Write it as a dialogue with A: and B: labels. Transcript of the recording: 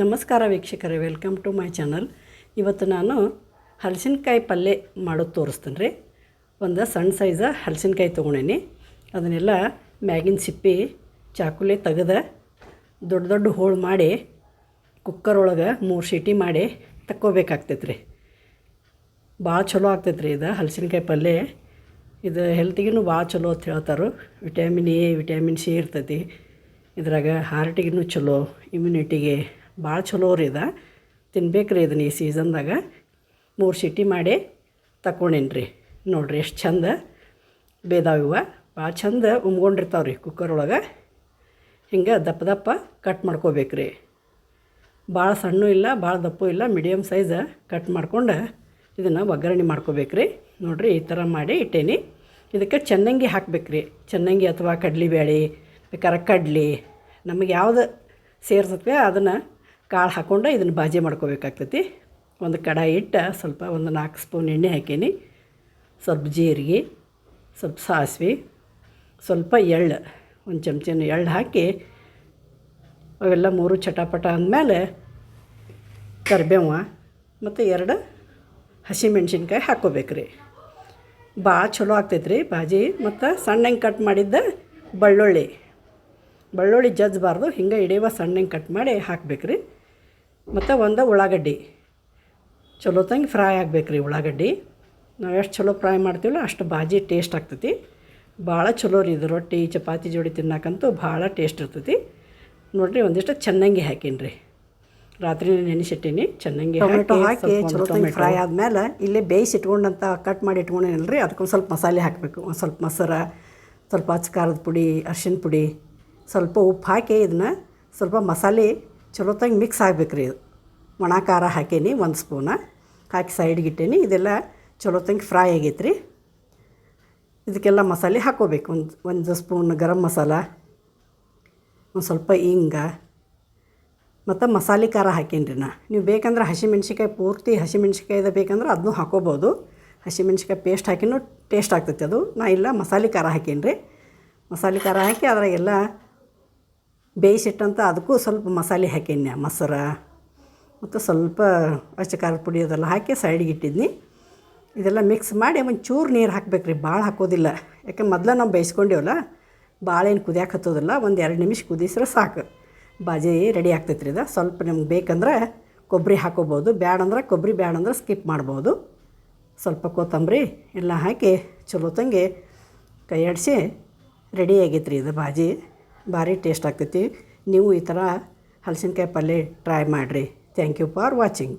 A: ನಮಸ್ಕಾರ ವೀಕ್ಷಕರೇ, welcome to my channel. ಇವತ್ತು ನಾನು ಹಲಸಿನಕಾಯಿ ಪಲ್ಯ ಮಾಡೋದು ತೋರಿಸ್ತೀನಿ ರೀ. ಒಂದು ಸಣ್ಣ ಸೈಜ ಹಲಸಿನಕಾಯಿ ತೊಗೊಂಡೇನಿ. ಅದನ್ನೆಲ್ಲ ಮ್ಯಾಗಿನ ಸಿಪ್ಪಿ ಚಾಕುಲೆ ತೆಗೆದು ದೊಡ್ಡ ದೊಡ್ಡ ಹೋಳು ಮಾಡಿ ಕುಕ್ಕರ್ ಒಳಗೆ 3 ಸೀಟಿ ಮಾಡಿ ತಕ್ಕೋಬೇಕಾಗ್ತೈತೆ ರೀ. ಭಾಳ ಚಲೋ ಆಗ್ತೈತೆ ರೀ ಇದು ಹಲಸಿನಕಾಯಿ ಪಲ್ಯ. ಇದು ಹೆಲ್ತಿಗೂ ಭಾಳ ಚಲೋ ಅಂತ ಹೇಳ್ತಾರೆ. ವಿಟಮಿನ್ ಎ, ವಿಟಮಿನ್ ಸಿ ಇರ್ತೈತಿ ಇದ್ರಾಗ. ಹಾರ್ಟಿಗೂ ಚಲೋ, ಇಮ್ಯುನಿಟಿಗೆ ಭಾಳ ಚಲೋ ರೀ. ಇದು ತಿನ್ಬೇಕು ರೀ. ಇದನ್ನ ಈ ಸೀಸನ್ದಾಗ 3 ಸೀಟಿ ಮಾಡಿ ತಗೊಂಡೇನಿ ರೀ. ನೋಡಿರಿ ಎಷ್ಟು ಚಂದ ಬೇದಾವಿವ, ಭಾಳ ಚಂದ ಉಮ್ಗೊಂಡಿರ್ತಾವೆ ರೀ ಕುಕ್ಕರ್ ಒಳಗೆ. ಹಿಂಗೆ ದಪ್ಪ ದಪ್ಪ ಕಟ್ ಮಾಡ್ಕೋಬೇಕು ರೀ. ಭಾಳ ಸಣ್ಣ ಇಲ್ಲ, ಭಾಳ ದಪ್ಪು ಇಲ್ಲ, ಮೀಡಿಯಮ್ ಸೈಜ್ ಕಟ್ ಮಾಡ್ಕೊಂಡು ಇದನ್ನು ಒಗ್ಗರಣೆ ಮಾಡ್ಕೋಬೇಕು ರೀ. ನೋಡಿರಿ ಈ ಥರ ಮಾಡಿ ಇಟ್ಟೇನಿ. ಇದಕ್ಕೆ ಚೆನ್ನಾಗಿ ಹಾಕ್ಬೇಕು ರೀ. ಚೆನ್ನಾಗಿ ಅಥವಾ ಕಡ್ಲಿಬೇಳೆ, ಬೇಕಾದ್ರೆ ಕಡ್ಲಿ, ನಮಗೆ ಯಾವ್ದು ಸೇರ್ತೈತೆ ಅದನ್ನು ಕಾಳು ಹಾಕ್ಕೊಂಡು ಇದನ್ನು ಭಾಜಿ ಮಾಡ್ಕೋಬೇಕಾಗ್ತೈತಿ. ಒಂದು ಕಡಾಯಿ ಇಟ್ಟು ಸ್ವಲ್ಪ ಒಂದು 4 ಸ್ಪೂನ್ ಎಣ್ಣೆ ಹಾಕೀನಿ. ಸ್ವಲ್ಪ ಜೀರಿಗೆ, ಸ್ವಲ್ಪ ಸಾಸಿವೆ, ಸ್ವಲ್ಪ ಎಳ್ಳು, ಒಂದು ಚಮಚನ ಎಳ್ಳು ಹಾಕಿ ಅವೆಲ್ಲ 3 ಚಟಾಪಟ ಅಂದಮೇಲೆ ಕರಿಬೇವು ಮತ್ತು 2 ಹಸಿಮೆಣ್ಸಿನ್ಕಾಯಿ ಹಾಕ್ಕೋಬೇಕು ರೀ. ಭಾಳ ಚಲೋ ಆಗ್ತೈತೆ ರೀ ಭಾಜಿ. ಮತ್ತು ಸಣ್ಣಂಗೆ ಕಟ್ ಮಾಡಿದ್ದ ಬೆಳ್ಳುಳ್ಳಿ ಜಜ್ಜಬಾರ್ದು, ಹಿಂಗೆ ಇಡೀವ ಸಣ್ಣಂಗೆ ಕಟ್ ಮಾಡಿ ಹಾಕ್ಬೇಕು ರೀ. ಮತ್ತು ಒಂದು ಉಳ್ಳಾಗಡ್ಡಿ ಚಲೋ ತಂಗೆ ಫ್ರೈ ಆಗ್ಬೇಕು ರೀ. ಉಳ್ಳಾಗಡ್ಡಿ ನಾವು ಎಷ್ಟು ಚಲೋ ಫ್ರೈ ಮಾಡ್ತೀವಲ್ಲ ಅಷ್ಟು ಭಾಜಿ ಟೇಸ್ಟ್ ಆಗ್ತೈತಿ. ಭಾಳ ಚಲೋ ರೀ ಇದು. ರೊಟ್ಟಿ ಚಪಾತಿ ಜೋಡಿ ತಿನ್ನಕ್ಕಂತೂ ಭಾಳ ಟೇಸ್ಟ್ ಇರ್ತೈತಿ. ನೋಡಿರಿ ಒಂದಿಷ್ಟು ಚೆನ್ನಾಗಿ ಹಾಕೀನಿ ರೀ. ರಾತ್ರಿ ನೆನೆಸಿಟ್ಟೀನಿ. ಚೆನ್ನಾಗಿ ಟೊಮೆಟೊ ಹಾಕಿ ಚಲೋ ತಂಗೆ ಫ್ರೈ ಆದಮೇಲೆ ಇಲ್ಲೇ ಬೇಯಿಸಿಟ್ಕೊಂಡಂತ ಕಟ್ ಮಾಡಿ ಇಟ್ಕೊಂಡೇನಲ್ಲ ರೀ, ಅದಕ್ಕೊಂದು ಸ್ವಲ್ಪ ಮಸಾಲೆ ಹಾಕಬೇಕು. ಒಂದು ಸ್ವಲ್ಪ ಮೊಸರು, ಸ್ವಲ್ಪ ಅಚ್ಚ ಖಾರದ ಪುಡಿ, ಅರ್ಶಿನ ಪುಡಿ, ಸ್ವಲ್ಪ ಉಪ್ಪು ಹಾಕಿ ಇದನ್ನು ಸ್ವಲ್ಪ ಮಸಾಲೆ ಚಲೋ ತಂಗೆ ಮಿಕ್ಸ್ ಆಗ್ಬೇಕು ರೀ. ಒಣ ಖಾರ ಹಾಕೀನಿ 1 ಸ್ಪೂನ ಹಾಕಿ ಸೈಡ್ಗೆ ಇಟ್ಟೇನಿ. ಇದೆಲ್ಲ ಚಲೋ ತಂಗೆ ಫ್ರೈ ಆಗೈತೆ ರೀ. ಇದಕ್ಕೆಲ್ಲ ಮಸಾಲೆ ಹಾಕ್ಕೋಬೇಕು. ಒಂದು ಸ್ಪೂನ್ ಗರಂ ಮಸಾಲ, ಒಂದು ಸ್ವಲ್ಪ ಹಿಂಗ ಮತ್ತು ಮಸಾಲೆ ಖಾರ ಹಾಕೀನಿ ರೀ. ನೀವು ಬೇಕಂದ್ರೆ ಹಸಿಮೆಣ್ಸಿಕಾಯಿ ಪೂರ್ತಿ ಹಸಿಮೆಣ್ಸಿಕಾಯ್ದು ಬೇಕಂದ್ರೆ ಅದನ್ನೂ ಹಾಕೋಬೋದು. ಹಸಿಮೆಣ್ಸಿಕಾಯಿ ಪೇಸ್ಟ್ ಹಾಕಿನೂ ಟೇಸ್ಟ್ ಆಗ್ತೈತೆ ಅದು. ನಾ ಇಲ್ಲ ಮಸಾಲೆ ಖಾರ ಹಾಕೀನಿ ರೀ. ಮಸಾಲೆ ಖಾರ ಹಾಕಿ ಅದ್ರಾಗೆಲ್ಲ ಬೇಯಿಸಿಟ್ಟಂತ ಅದಕ್ಕೂ ಸ್ವಲ್ಪ ಮಸಾಲೆ ಹಾಕೀನಿ. ಮೊಸರು ಮತ್ತು ಸ್ವಲ್ಪ ಅಚ್ಚ ಖಾರದ ಪುಡಿ ಅದೆಲ್ಲ ಹಾಕಿ ಸೈಡಿಗೆ ಇಟ್ಟಿದ್ನಿ. ಇದೆಲ್ಲ ಮಿಕ್ಸ್ ಮಾಡಿ ಒಂಚೂರು ನೀರು ಹಾಕ್ಬೇಕು ರೀ. ಭಾಳ ಹಾಕೋದಿಲ್ಲ, ಯಾಕೆ ಮೊದಲೇ ನಾವು ಬೇಯಿಸ್ಕೊಂಡಿವಲ್ಲ, ಭಾಳ ಏನು ಕುದಿಯಾಕೆ ಹತ್ತೋದಿಲ್ಲ. ಒಂದು 2 ನಿಮಿಷ ಕುದಿಸ್ರೆ ಸಾಕು, ಬಾಜಿ ರೆಡಿ ಆಗ್ತೈತೆ ರೀ ಇದು. ಸ್ವಲ್ಪ ನಿಮ್ಗೆ ಬೇಕಂದ್ರೆ ಕೊಬ್ಬರಿ ಹಾಕೋಬೋದು, ಕೊಬ್ಬರಿ ಬ್ಯಾಡಂದ್ರೆ ಸ್ಕಿಪ್ ಮಾಡ್ಬೋದು. ಸ್ವಲ್ಪ ಕೊತ್ತಂಬರಿ ಎಲ್ಲ ಹಾಕಿ ಚಲೋ ತಂಗೆ ಕೈ ಆಡಿಸಿ ರೆಡಿ ಆಗೈತೆ ರೀ ಇದು ಬಾಜಿ. ಭಾರಿ ಟೇಸ್ಟ್ ಆಗ್ತೈತಿ. ನೀವು ಈ ಥರ ಹಲಸಿನಕಾಯಿ ಪಲ್ಯ ಟ್ರೈ ಮಾಡಿರಿ. Thank you for watching.